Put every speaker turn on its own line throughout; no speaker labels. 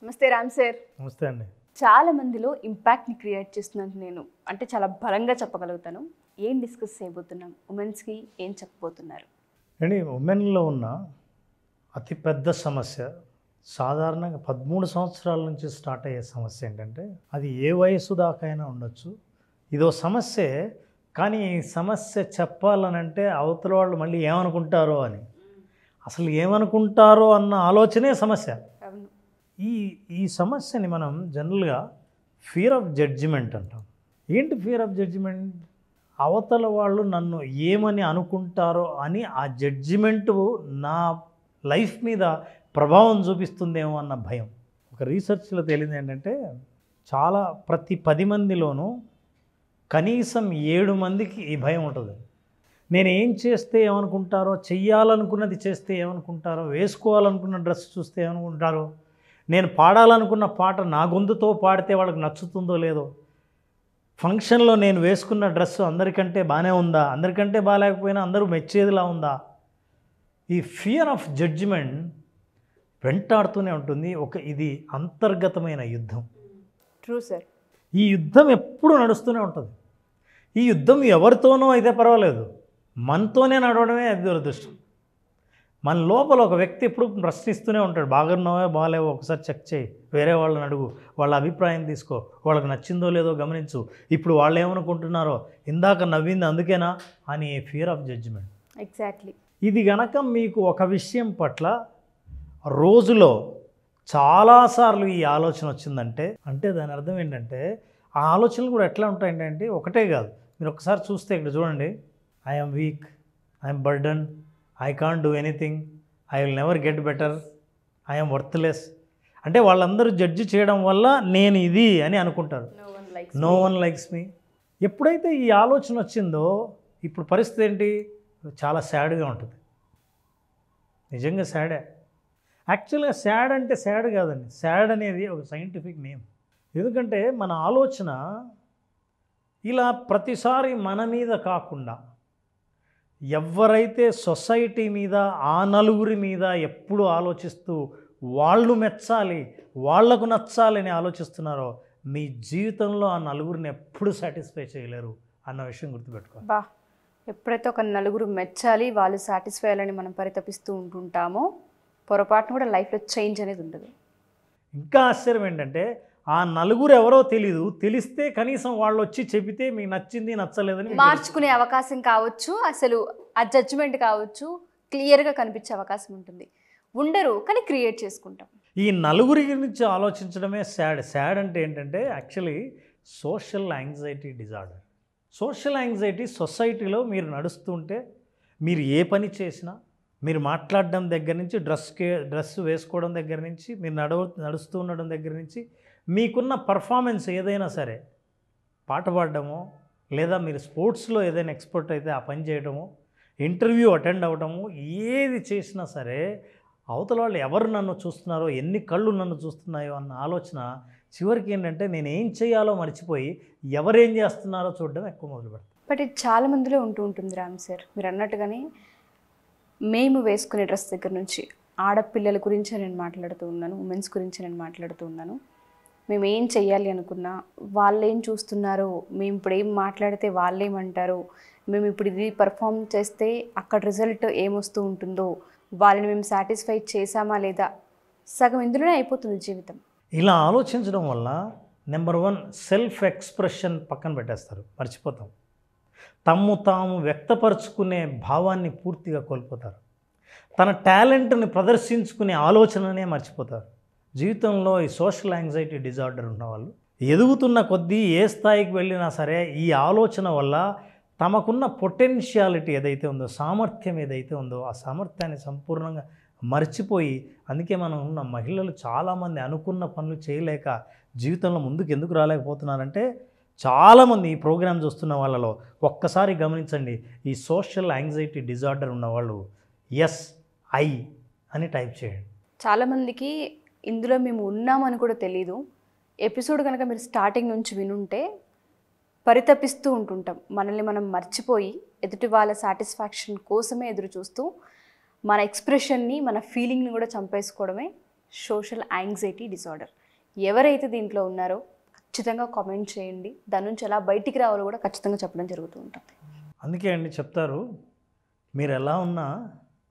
నమస్తే రామ్ సార్.
నమస్తే అండి.
చాలా మందిలో ఇంపాక్ట్ని క్రియేట్ చేస్తున్నాను నేను, అంటే చాలా బలంగా చెప్పగలుగుతాను. ఏం డిస్కస్ చేయబోతున్నాం, ఉమెన్స్కి ఏం చెప్పబోతున్నారు?
అండి, ఉమెన్లో ఉన్న అతిపెద్ద సమస్య సాధారణంగా 13 సంవత్సరాల నుంచి స్టార్ట్ అయ్యే సమస్య ఏంటంటే, అది ఏ వయసు దాకైనా ఉండొచ్చు. ఇదో సమస్యే, కానీ ఈ సమస్య చెప్పాలనంటే అవతల వాళ్ళు మళ్ళీ ఏమనుకుంటారో అని, అసలు ఏమనుకుంటారో అన్న ఆలోచనే సమస్య.
అవును.
ఈ సమస్యని మనం జనరల్గా ఫియర్ ఆఫ్ జడ్జిమెంట్ అంటాం. ఏంటి ఫియర్ ఆఫ్ జడ్జిమెంట్? అవతల వాళ్ళు నన్ను ఏమని అనుకుంటారో అని ఆ జడ్జిమెంటు నా లైఫ్ మీద ప్రభావం చూపిస్తుందేమో అన్న భయం. ఒక రీసెర్చ్లో తేలింది ఏంటంటే, ప్రతి 10 మందిలోనూ కనీసం 7 మందికి ఈ భయం ఉంటుంది. నేను ఏం చేస్తే ఏమనుకుంటారో, చెయ్యాలనుకున్నది చేస్తే ఏమనుకుంటారో, వేసుకోవాలనుకున్న డ్రెస్ చూస్తే ఏమనుకుంటారో, నేను పాడాలనుకున్న పాట నా గొంతుతో పాడితే వాళ్ళకి నచ్చుతుందో లేదో, ఫంక్షన్లో నేను వేసుకున్న డ్రెస్సు అందరికంటే బాగానే ఉందా, అందరికంటే బాగాలేకపోయినా అందరూ మెచ్చేదిలా ఉందా. ఈ ఫియర్ ఆఫ్ జడ్జిమెంట్ వెంటాడుతూనే ఉంటుంది. ఇది అంతర్గతమైన యుద్ధం.
True sir.
ఈ యుద్ధం ఎప్పుడు నడుస్తూనే ఉంటుంది. ఈ యుద్ధం ఎవరితోనో అయితే పర్వాలేదు, మనతోనే నడవడమే అది దురదృష్టం. మన లోపల ఒక వ్యక్తి ఎప్పుడు ప్రశ్నిస్తూనే ఉంటాడు, బాగున్నావో బాగాలేవో ఒకసారి చెక్ చేయి, వేరే వాళ్ళని అడుగు, వాళ్ళ అభిప్రాయం తీసుకో, వాళ్ళకి నచ్చిందో లేదో గమనించు, ఇప్పుడు వాళ్ళు ఏమనుకుంటున్నారో, ఇందాక నవ్వింది అందుకేనా అని ఫియర్ ఆఫ్ జడ్జిమెంట్.
ఎగ్జాక్ట్లీ.
ఇది గనక మీకు ఒక విషయం పట్ల రోజులో చాలాసార్లు ఈ ఆలోచన వచ్చిందంటే, అంటే దాని అర్థం ఏంటంటే, ఆ ఆలోచనలు కూడా ఎట్లా ఉంటాయంటే, ఒకటే కాదు, మీరు ఒకసారి చూస్తే ఇక్కడ చూడండి, I'm week, I'm burden, I can't do anything, I will never get better, I'm worthless. అంటే వాళ్ళందరూ జడ్జి చేయడం వల్ల నేను ఇది అని అనుకుంటారు. No one likes me. ఎప్పుడైతే ఈ ఆలోచన వచ్చిందో ఇప్పుడు పరిస్థితి ఏంటి? చాలా సాడ్గా ఉంటుంది. నిజంగా సాడే. యాక్చువల్గా సాడ్ అంటే సాడ్ కాదండి, సాడ్ అనేది ఒక సైంటిఫిక్ నేమ్. ఎందుకంటే మన ఆలోచన ఇలా ప్రతిసారి మన మీద కాకుండా ఎవరైతే సొసైటీ మీద, ఆ నలుగురి మీద ఎప్పుడు ఆలోచిస్తూ వాళ్ళు మెచ్చాలి, వాళ్లకు నచ్చాలని ఆలోచిస్తున్నారో, మీ జీవితంలో ఆ నలుగురిని ఎప్పుడు సాటిస్ఫై చేయలేరు అన్న విషయం గుర్తుపెట్టుకోవాలి.
బా, ఎప్పుడైతే ఒక నలుగురు మెచ్చాలి, వాళ్ళు సాటిస్ఫై అయ్యాలని మనం పరితపిస్తూ ఉంటుంటామో, పొరపాటును కూడా లైఫ్లో చేంజ్ అనేది ఉండదు.
ఇంకా ఆశ్చర్యం ఏంటంటే, ఆ నలుగురు ఎవరో తెలీదు, తెలిస్తే కనీసం వాళ్ళు వచ్చి చెబితే మీకు నచ్చింది నచ్చలేదని
మార్చుకునే అవకాశం కావచ్చు, అసలు ఆ జడ్జిమెంట్ కావచ్చు, క్లియర్గా కనిపించే అవకాశం ఉంటుంది. ఉండరు, కానీ క్రియేట్ చేసుకుంటాం.
ఈ నలుగురి గురించి ఆలోచించడమే సాడ్. సాడ్ అంటే ఏంటంటే actually social anxiety disorder. Social anxiety సొసైటీలో మీరు నడుస్తుంటే, మీరు ఏ పని చేసినా, మీరు మాట్లాడడం దగ్గర నుంచి, డ్రెస్ వేసుకోవడం దగ్గర నుంచి, మీరు నడుస్తూ ఉండడం దగ్గర నుంచి, మీకున్న పర్ఫార్మెన్స్ ఏదైనా సరే, పాట పాడడమో, లేదా మీరు స్పోర్ట్స్లో ఏదైనా ఎక్స్పర్ట్ అయితే ఆ పని చేయడమో, ఇంటర్వ్యూ అటెండ్ అవ్వడము, ఏది చేసినా సరే అవతల వాళ్ళు ఎవరు నన్ను చూస్తున్నారో, ఎన్ని కళ్ళు నన్ను చూస్తున్నాయో అన్న ఆలోచన చివరికి ఏంటంటే, నేను ఏం చేయాలో మర్చిపోయి ఎవరేం చేస్తున్నారో చూడడం ఎక్కువ మొదలు పెడతాను.
బట్ ఇది చాలా మందిలో ఉంటుంది రామ్ సార్. మీరు అన్నట్టుగానే మేము వేసుకునే డ్రెస్ దగ్గర నుంచి, ఆడపిల్లల గురించి నేను మాట్లాడుతూ ఉన్నాను, ఉమెన్స్ గురించి నేను మాట్లాడుతూ ఉన్నాను. మేము ఏం చెయ్యాలి అనుకున్నా వాళ్ళు ఏం చూస్తున్నారో, మేము ఇప్పుడు ఏం మాట్లాడితే వాళ్ళు ఏమంటారో, మేము ఇప్పుడు ఇది పర్ఫామ్ చేస్తే అక్కడ రిజల్ట్ ఏమొస్తూ ఉంటుందో, వాళ్ళని మేము సాటిస్ఫై చేసామా లేదా, సగం ఇందులోనే అయిపోతుంది జీవితం.
ఇలా ఆలోచించడం వల్ల నెంబర్ 1 సెల్ఫ్ ఎక్స్ప్రెషన్ పక్కన పెట్టేస్తారు, మర్చిపోతాం. తాము వ్యక్తపరుచుకునే భావాన్ని పూర్తిగా కోల్పోతారు. తన టాలెంట్ని ప్రదర్శించుకునే ఆలోచననే మర్చిపోతారు. జీవితంలో ఈ సోషల్ యాంగ్జైటీ డిజార్డర్ ఉన్నవాళ్ళు ఎదుగుతున్న కొద్దీ ఏ స్థాయికి వెళ్ళినా సరే ఈ ఆలోచన వల్ల తమకున్న పొటెన్షియాలిటీ ఏదైతే ఉందో, సామర్థ్యం ఏదైతే ఉందో, ఆ సామర్థ్యాన్ని సంపూర్ణంగా మర్చిపోయి, అందుకే మనం ఉన్న మహిళలు చాలామంది అనుకున్న పనులు చేయలేక జీవితంలో ముందుకు ఎందుకు రాలేకపోతున్నారంటే, చాలామంది ఈ ప్రోగ్రామ్ చూస్తున్న వాళ్ళలో ఒక్కసారి గమనించండి, ఈ సోషల్ యాంగ్జైటీ డిజార్డర్ ఉన్నవాళ్ళు SI అని టైప్ చేయండి.
చాలామందికి ఇందులో మేము ఉన్నామని కూడా తెలీదు. ఎపిసోడ్ కనుక మీరు స్టార్టింగ్ నుంచి వినుంటే పరితపిస్తూ ఉంటుంటాం. మనల్ని మనం మర్చిపోయి ఎదుటి వాళ్ళ సాటిస్ఫాక్షన్ కోసమే ఎదురు చూస్తూ మన ఎక్స్ప్రెషన్ని, మన ఫీలింగ్ని కూడా చంపేసుకోవడమే సోషల్ యాంగ్జైటీ డిసార్డర్. ఎవరైతే దీంట్లో ఉన్నారో ఖచ్చితంగా కామెంట్ చేయండి. దాని నుంచి ఎలా బయటికి రావాలో కూడా ఖచ్చితంగా చెప్పడం జరుగుతూ ఉంటుంది.
అందుకే అండి చెప్తారు, మీరు ఎలా ఉన్నా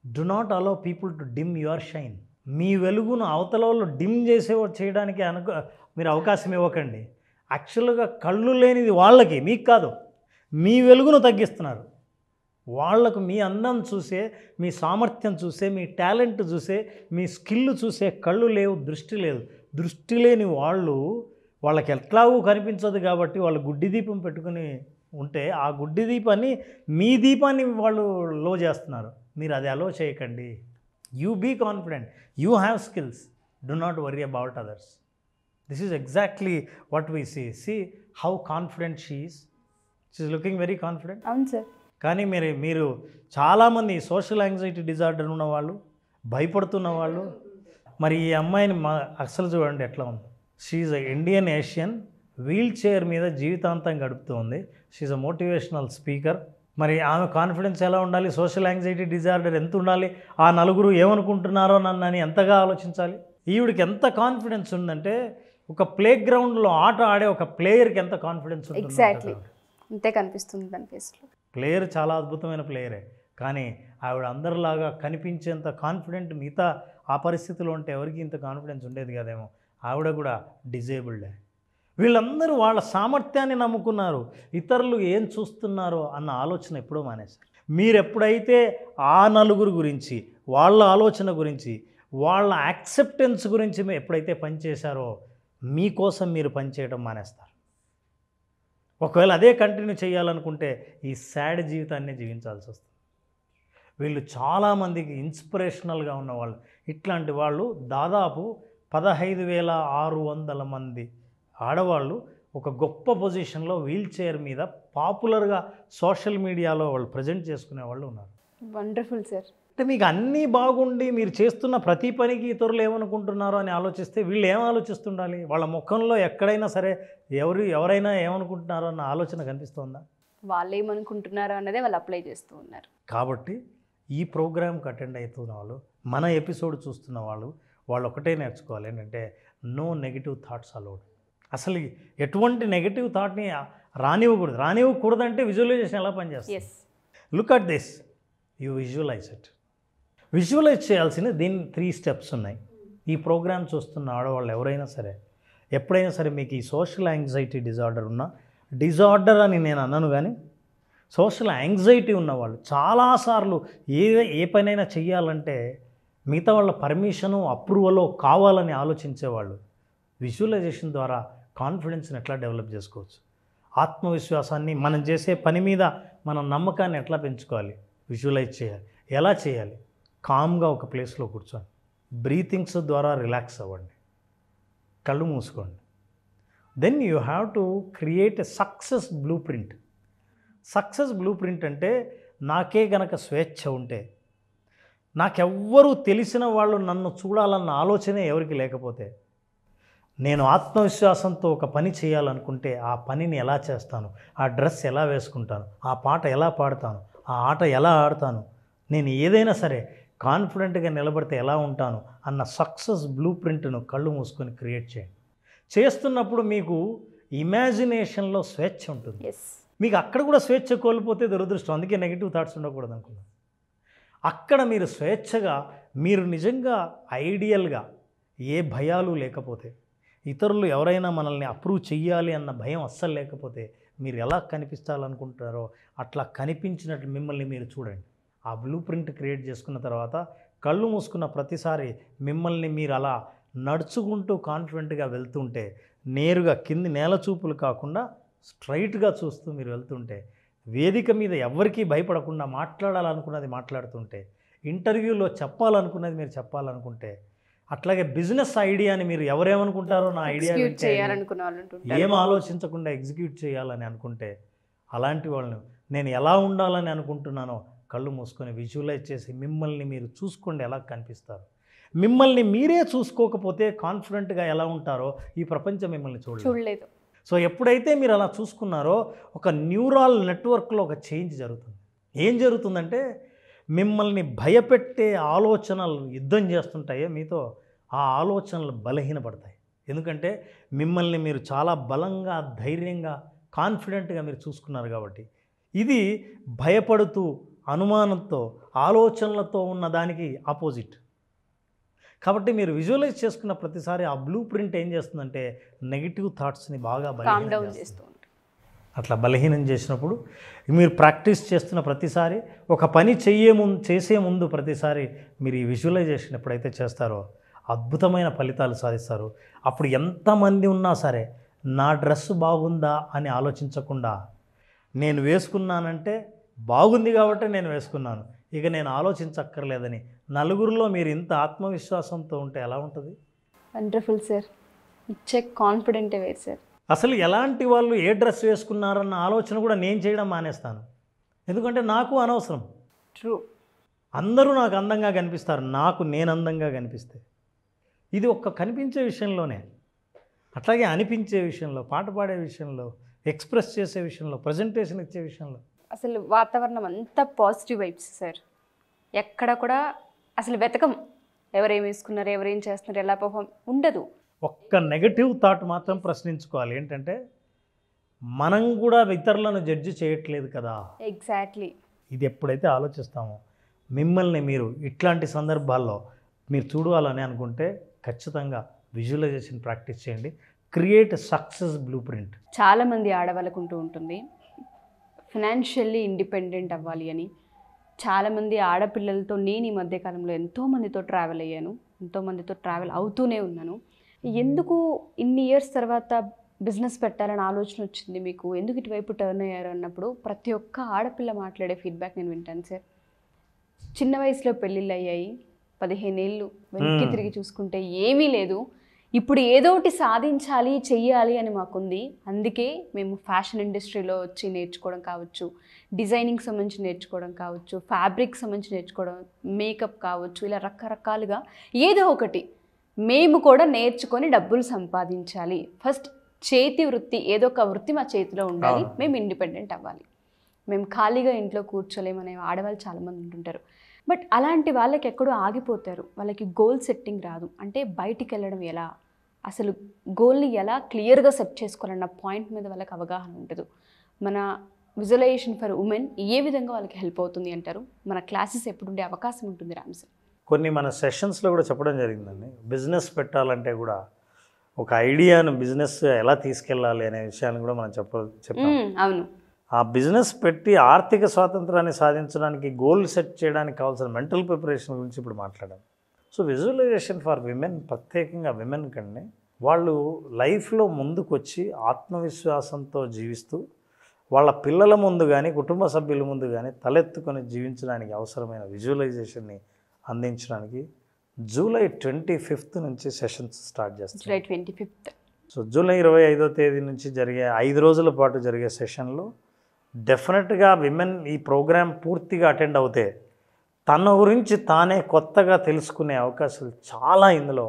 do not allow people to dim your shine. మీ వెలుగును అవతల వాళ్ళు డిమ్ చేయడానికి మీరు అవకాశం ఇవ్వకండి. యాక్చువల్గా కళ్ళు లేనిది వాళ్ళకి, మీకు కాదు, మీ వెలుగును తగ్గిస్తున్నారు. వాళ్లకు మీ అందం చూసే, మీ సామర్థ్యం చూసే, మీ టాలెంట్ చూసే, మీ స్కిల్ చూసే కళ్ళు లేవు, దృష్టి లేదు. దృష్టి లేని వాళ్ళకి ఎట్లాగూ కనిపించదు కాబట్టి వాళ్ళు గుడ్డి దీపం పెట్టుకుని ఉంటే ఆ గుడ్డి దీపాన్ని, మీ దీపాన్ని వాళ్ళు లో చేస్తున్నారు. మీరు అది అలో చేయకండి. You be confident, you have skills, do not worry about others. This is exactly what we see how confident she is looking very confident.
అవును సార్.
కానీ మీరు చాలామంది సోషల్ యాంగ్జైటీ డిజార్డర్ ఉన్న వాళ్ళు, భయపడుతున్న వాళ్ళు, మరి ఈ అమ్మాయిని అసలు చూడండి ఎట్లా ఉంది. She a Indian Asian, wheelchair మీద జీవితాంతం గడుపుతుంది. She a motivational speaker. మరి ఆమె కాన్ఫిడెన్స్ ఎలా ఉండాలి? సోషల్ యాంగ్జైటీ డిజార్డర్ ఎంత ఉండాలి? ఆ నలుగురు ఏమనుకుంటున్నారో నన్ను ఎంతగా ఆలోచించాలి? ఈవిడికి ఎంత కాన్ఫిడెన్స్ ఉందంటే ఒక ప్లే గ్రౌండ్లో ఆట ఆడే ఒక ప్లేయర్కి ఎంత కాన్ఫిడెన్స్ ఉంటుంది.
ఎగ్జాక్ట్లీ అంతే కనిపిస్తుంది దాని ఫేస్లో.
ప్లేయర్ చాలా అద్భుతమైన ప్లేయరే, కానీ ఆవిడ అందరిలాగా కనిపించేంత కాన్ఫిడెంట్ మిగతా ఆ పరిస్థితిలో ఉంటే ఎవరికి ఇంత కాన్ఫిడెన్స్ ఉండేది కదేమో. ఆవిడ కూడా డిజేబుల్డే. వీళ్ళందరూ వాళ్ళ సామర్థ్యాన్ని నమ్ముకున్నారు, ఇతరులు ఏం చూస్తున్నారో అన్న ఆలోచన ఎప్పుడో మానేశారు. మీరు ఎప్పుడైతే ఆ నలుగురు గురించి, వాళ్ళ ఆలోచన గురించి, వాళ్ళ యాక్సెప్టెన్స్ గురించి ఎప్పుడైతే పనిచేశారో మీకోసం మీరు పనిచేయడం మానేస్తారు. ఒకవేళ అదే కంటిన్యూ చేయాలనుకుంటే ఈ సాడ్ జీవితాన్ని జీవించాల్సి వస్తుంది. వీళ్ళు చాలామందికి ఇన్స్పిరేషనల్గా ఉన్నవాళ్ళు. ఇట్లాంటి వాళ్ళు దాదాపు 15,600 మంది ఆడవాళ్ళు ఒక గొప్ప పొజిషన్లో వీల్ చైర్ మీద పాపులర్గా సోషల్ మీడియాలో వాళ్ళు ప్రజెంట్ చేసుకునే వాళ్ళు ఉన్నారు.
Wonderful sir.
అంటే మీకు అన్నీ బాగుండి మీరు చేస్తున్న ప్రతి పనికి ఇతరులు ఏమనుకుంటున్నారో అని ఆలోచిస్తే వీళ్ళు ఏం ఆలోచిస్తుండాలి? వాళ్ళ ముఖంలో ఎక్కడైనా సరే ఎవరైనా ఏమనుకుంటున్నారో అన్న ఆలోచన కనిపిస్తుందా?
వాళ్ళు ఏమనుకుంటున్నారో అన్నదే వాళ్ళు అప్లై చేస్తూ ఉన్నారు.
కాబట్టి ఈ ప్రోగ్రామ్కి అటెండ్ అవుతున్న వాళ్ళు, మన ఎపిసోడ్ చూస్తున్న వాళ్ళు ఒకటే నేర్చుకోవాలి, ఏంటంటే నో నెగిటివ్ థాట్స్ అలౌడ్. అసలు ఎటువంటి నెగిటివ్ థాట్ని రానివ్వకూడదంటే విజువలైజేషన్ ఎలా పనిచేస్తుంది? Look at this, you visualize it. Visualize చేయాల్సిన దీని 3 స్టెప్స్ ఉన్నాయి. ఈ ప్రోగ్రామ్ చూస్తున్న ఆడవాళ్ళు ఎవరైనా సరే, ఎప్పుడైనా సరే మీకు ఈ సోషల్ యాంగ్జైటీ డిజార్డర్ అని నేను అన్నాను, కానీ సోషల్ యాంగ్జైటీ ఉన్నవాళ్ళు చాలాసార్లు ఏ పనైనా చెయ్యాలంటే మిగతా వాళ్ళ పర్మిషను, అప్రూవల్ కావాలని ఆలోచించేవాళ్ళు విజువలైజేషన్ ద్వారా కాన్ఫిడెన్స్ని ఎట్లా డెవలప్ చేసుకోవచ్చు, ఆత్మవిశ్వాసాన్ని, మనం చేసే పని మీద మన నమ్మకాన్ని ఎట్లా పెంచుకోవాలి, విజువలైజ్ చేయాలి. ఎలా చేయాలి? కామ్గా ఒక ప్లేస్లో కూర్చోండి, బ్రీతింగ్స్ ద్వారా రిలాక్స్ అవ్వండి, కళ్ళు మూసుకోండి. Then you have to create a success blueprint. Success blueprint అంటే, నాకే గనక స్వేచ్ఛ ఉంటే, నాకెవ్వరూ తెలిసిన వాళ్ళు నన్ను చూడాలన్న ఆలోచనే ఎవరికి లేకపోతే, నేను ఆత్మవిశ్వాసంతో ఒక పని చేయాలనుకుంటే ఆ పనిని ఎలా చేస్తాను, ఆ డ్రెస్ ఎలా వేసుకుంటాను, ఆ పాట ఎలా పాడతాను, ఆ ఆట ఎలా ఆడతాను, నేను ఏదైనా సరే కాన్ఫిడెంట్గా నిలబడితే ఎలా ఉంటాను అన్న సక్సెస్ బ్లూ ప్రింట్ను కళ్ళు మూసుకొని క్రియేట్ చేయండి. చేస్తున్నప్పుడు మీకు ఇమాజినేషన్లో స్వేచ్ఛ ఉంటుంది. మీకు అక్కడ కూడా స్వేచ్ఛ కోల్పోతే దురదృష్టం. అందుకే నెగిటివ్ థాట్స్ ఉండకూడదు అనుకున్నాను. అక్కడ మీరు స్వేచ్ఛగా, మీరు నిజంగా ఐడియల్గా, ఏ భయాలు లేకపోతే, ఇతరులు ఎవరైనా మనల్ని అప్రూవ్ చెయ్యాలి అన్న భయం అస్సలు లేకపోతే, మీరు ఎలా కనిపించాలనుకుంటారో అట్లా కనిపించినట్లు మిమ్మల్ని మీరు చూడండి. ఆ బ్లూ ప్రింట్ క్రియేట్ చేసుకున్న తర్వాత కళ్ళు మూసుకున్న ప్రతిసారి మిమ్మల్ని మీరు అలా నడుచుకుంటూ కాన్ఫిడెంట్గా వెళ్తుంటే, నేరుగా కింది నేల చూపులు కాకుండా స్ట్రైట్గా చూస్తూ మీరు వెళ్తుంటే, వేదిక మీద ఎవరికీ భయపడకుండా మాట్లాడాలనుకున్నది మాట్లాడుతుంటే, ఇంటర్వ్యూలో చెప్పాలనుకున్నది మీరు చెప్పాలనుకుంటే, అట్లాగే బిజినెస్ ఐడియాని మీరు ఎవరేమనుకుంటారో నా ఐడియా ఏం ఆలోచించకుండా ఎగ్జిక్యూట్ చేయాలని అనుకుంటే, అలాంటి వాళ్ళని నేను ఎలా ఉండాలని అనుకుంటున్నానో కళ్ళు మూసుకొని విజువలైజ్ చేసి మిమ్మల్ని మీరు చూసుకోండి ఎలా కనిపిస్తారు. మిమ్మల్ని మీరే చూసుకోకపోతే కాన్ఫిడెంట్గా ఎలా ఉంటారో ఈ ప్రపంచం మిమ్మల్ని చూడలేదు. సో ఎప్పుడైతే మీరు అలా చూసుకున్నారో ఒక న్యూరల్ నెట్వర్క్లో ఒక చేంజ్ జరుగుతుంది. ఏం జరుగుతుందంటే, మిమ్మల్ని భయపెట్టే ఆలోచనలు యుద్ధం చేస్తుంటాయో మీతో, ఆ ఆలోచనలు బలహీనపడతాయి. ఎందుకంటే మిమ్మల్ని మీరు చాలా బలంగా, ధైర్యంగా, కాన్ఫిడెంట్గా మీరు చూసుకున్నారు కాబట్టి. ఇది భయపడుతూ, అనుమానంతో, ఆలోచనలతో ఉన్న దానికి ఆపోజిట్. కాబట్టి మీరు విజువలైజ్ చేసుకున్న ప్రతిసారి ఆ బ్లూ ప్రింట్ ఏం చేస్తుందంటే నెగిటివ్ థాట్స్ని బాగా
కామ్ డౌన్
బలహీనం
చేస్తూ ఉంటుంది.
అట్లా బలహీనం చేసినప్పుడు మీరు ప్రాక్టీస్ చేస్తున్న ప్రతిసారి, ఒక పని చేసే ముందు ప్రతిసారి మీరు ఈ విజువలైజేషన్ ఎప్పుడైతే చేస్తారో అద్భుతమైన ఫలితాలు సాధిస్తారు. అప్పుడు ఎంతమంది ఉన్నా సరే నా డ్రెస్ బాగుందా అని ఆలోచించకుండా, నేను వేసుకున్నానంటే బాగుంది కాబట్టి నేను వేసుకున్నాను, ఇక నేను ఆలోచించక్కర్లేదని నలుగురిలో మీరు ఇంత ఆత్మవిశ్వాసంతో ఉంటే ఎలా ఉంటుంది?
Wonderful sir. ఇచ్చే కాన్ఫిడెంటే వేరు సార్.
అసలు ఎలాంటి వాళ్ళు ఏ డ్రెస్ వేసుకున్నారన్న ఆలోచన కూడా నేను చేయడం మానేస్తాను. ఎందుకంటే నాకు అనవసరం.
ట్రూ.
అందరూ నాకు అందంగా కనిపిస్తారు, నాకు నేను అందంగా కనిపిస్తే. ఇది ఒక్క కనిపించే విషయంలోనే. అట్లాగే అనిపించే విషయంలో, పాట పాడే విషయంలో, ఎక్స్ప్రెస్ చేసే విషయంలో, ప్రజెంటేషన్ ఇచ్చే విషయంలో
అసలు వాతావరణం అంతా పాజిటివ్ వైబ్స్ సార్. ఎక్కడ కూడా అసలు వెతకం ఎవరేం వేసుకున్నారు, ఎవరేం చేస్తున్నారు, ఎలా పర్ఫామ్ ఉండదు.
ఒక్క నెగటివ్ థాట్ మాత్రం ప్రశ్నించుకోవాలి. ఏంటంటే మనం కూడా ఇతరులను జడ్జి చేయట్లేదు కదా.
ఎగ్జాక్ట్లీ.
ఇది ఎప్పుడైతే ఆలోచిస్తామో మిమ్మల్ని మీరు ఇట్లాంటి సందర్భాల్లో మీరు చూడాలని అనుకుంటే ఖచ్చితంగా విజువలైజేషన్ ప్రాక్టీస్ చేయండి. Create success blue print.
చాలామంది ఆడవాళ్ళకు ఉంటూ ఉంటుంది ఫినాన్షియల్లీ ఇండిపెండెంట్ అవ్వాలి అని. చాలామంది ఆడపిల్లలతో నేను ఈ మధ్యకాలంలో ఎంతోమందితో ట్రావెల్ అయ్యాను, ఎంతోమందితో ట్రావెల్ అవుతూనే ఉన్నాను. ఎందుకు ఇన్ని ఇయర్స్ తర్వాత బిజినెస్ పెట్టాలని ఆలోచన వచ్చింది మీకు, ఎందుకు ఇటువైపు టర్న్ అయ్యారు అన్నప్పుడు ప్రతి ఒక్క ఆడపిల్ల మాట్లాడే ఫీడ్బ్యాక్ నేను వింటాను సార్. చిన్న వయసులో పెళ్ళిళ్ళు అయ్యాయి, 15 ఏళ్ళు వెనక్కి తిరిగి చూసుకుంటే ఏమీ లేదు, ఇప్పుడు ఏదో ఒకటి సాధించాలి, చెయ్యాలి అని మాకుంది. అందుకే మేము ఫ్యాషన్ ఇండస్ట్రీలో వచ్చి నేర్చుకోవడం కావచ్చు, డిజైనింగ్ సంబంధించి నేర్చుకోవడం కావచ్చు, ఫ్యాబ్రిక్ సంబంధించి నేర్చుకోవడం, మేకప్ కావచ్చు, ఇలా రకరకాలుగా ఏదో ఒకటి మేము కూడా నేర్చుకొని డబ్బులు సంపాదించాలి. ఫస్ట్ చేతి వృత్తి, ఏదో ఒక వృత్తి మా చేతిలో ఉండాలి, మేము ఇండిపెండెంట్ అవ్వాలి, మేము ఖాళీగా ఇంట్లో కూర్చోలేమనే ఆడవాళ్ళు చాలామంది ఉంటుంటారు. బట్ అలాంటి వాళ్ళకి ఎక్కడో ఆగిపోతారు, వాళ్ళకి గోల్ సెట్టింగ్ రాదు. అంటే బయటికి వెళ్ళడం ఎలా, అసలు గోల్ని ఎలా క్లియర్గా సెట్ చేసుకోవాలన్న పాయింట్ మీద వాళ్ళకి అవగాహన ఉండదు. మన విజువలైజేషన్ ఫర్ ఉమెన్ ఏ విధంగా వాళ్ళకి హెల్ప్ అవుతుంది అంటారు? మన క్లాసెస్ ఎప్పుడు ఉండే అవకాశం ఉంటుంది రామ్ సార్?
కొన్ని మన సెషన్స్లో కూడా చెప్పడం జరిగిందండి. బిజినెస్ పెట్టాలంటే కూడా ఒక ఐడియాను బిజినెస్ ఎలా తీసుకెళ్ళాలి అనే విషయాన్ని కూడా మనం చెప్పాం.
అవును.
ఆ బిజినెస్ పెట్టి ఆర్థిక స్వాతంత్రాన్ని సాధించడానికి, గోల్ సెట్ చేయడానికి కావాల్సిన మెంటల్ ప్రిపరేషన్ గురించి ఇప్పుడు మాట్లాడాం. సో విజువలైజేషన్ ఫర్ విమెన్, ప్రత్యేకంగా విమెన్ కంటే వాళ్ళు లైఫ్లో ముందుకు వచ్చి ఆత్మవిశ్వాసంతో జీవిస్తూ వాళ్ళ పిల్లల ముందు కానీ, కుటుంబ సభ్యుల ముందు కానీ తలెత్తుకొని జీవించడానికి అవసరమైన విజువలైజేషన్ని అందించడానికి జూలై 25th నుంచి సెషన్స్ స్టార్ట్ చేస్తాం.
July 25th.
సో జూలై 25వ తేదీ నుంచి జరిగే 5 రోజుల పాటు జరిగే సెషన్లో డెఫినెట్గా విమెన్ ఈ ప్రోగ్రాం పూర్తిగా అటెండ్ అవుతే తన గురించి తానే కొత్తగా తెలుసుకునే అవకాశాలు చాలా ఇందులో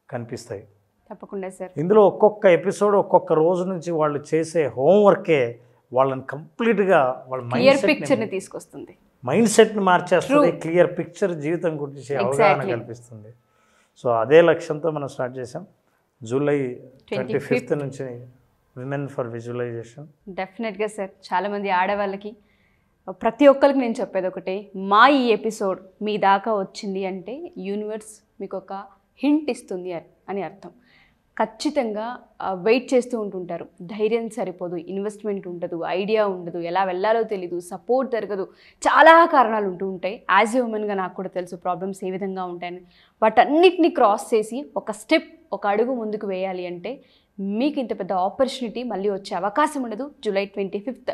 కనిపిస్తాయి.
తప్పకుండా సార్.
ఇందులో ఒక్కొక్క ఎపిసోడ్, ఒక్కొక్క రోజు నుంచి వాళ్ళు చేసే హోంవర్కే వాళ్ళని కంప్లీట్గా వాళ్ళ
పిక్చర్ని తీసుకొస్తుంది,
మైండ్ సెట్ని మార్చేస్తుంది. క్లియర్ పిక్చర్, జీవితం గురించి అవగాహన కల్పిస్తుంది. సో అదే లక్ష్యంతో మనం స్టార్ట్ చేసాం. జూలై 25th నుంచి విమెన్ ఫర్ విజువలైజేషన్.
డెఫినెట్గా సార్. చాలామంది ఆడవాళ్ళకి ప్రతి ఒక్కరికి నేను చెప్పేది ఒకటే, మా ఈ ఎపిసోడ్ మీ దాకా వచ్చింది అంటే యూనివర్స్ మీకు ఒక హింట్ ఇస్తుంది అని అర్థం. ఖచ్చితంగా వెయిట్ చేస్తూ ఉంటుంటారు, ధైర్యం సరిపోదు, ఇన్వెస్ట్మెంట్ ఉండదు, ఐడియా ఉండదు, ఎలా వెళ్ళాలో తెలీదు, సపోర్ట్ జరగదు, చాలా కారణాలు ఉంటూ ఉంటాయి. యాజ్ ఏ ఉమెన్గా నాకు కూడా తెలుసు ప్రాబ్లమ్స్ ఏ విధంగా ఉంటాయని. వాటన్నిటిని క్రాస్ చేసి ఒక స్టెప్, ఒక అడుగు ముందుకు వేయాలి అంటే మీకు ఇంత పెద్ద ఆపర్చునిటీ మళ్ళీ వచ్చే అవకాశం ఉండదు. జూలై 25th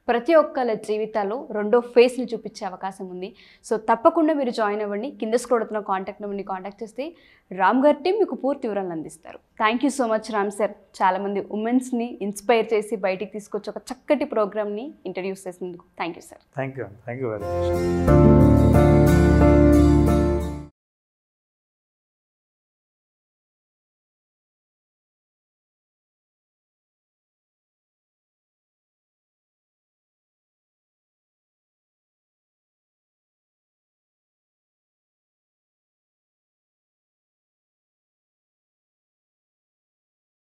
ప్రతి ఒక్కళ్ళ జీవితాల్లో రెండో ఫేస్ని చూపించే అవకాశం ఉంది. సో తప్పకుండా మీరు జాయిన్ అవ్వండి. కింద స్క్రోల్ అవుతున్న కాంటాక్ట్ నెంబర్ని కాంటాక్ట్ చేస్తే రామ్ గారి టీం మీకు పూర్తి వివరాలు అందిస్తారు. Thank you so much Ram sir. చాలామంది ఉమెన్స్ని ఇన్స్పైర్ చేసి బయటికి తీసుకొచ్చి ఒక చక్కటి ప్రోగ్రామ్ని ఇంట్రడ్యూస్ చేసినందుకు thank you sir.
Thank you very much.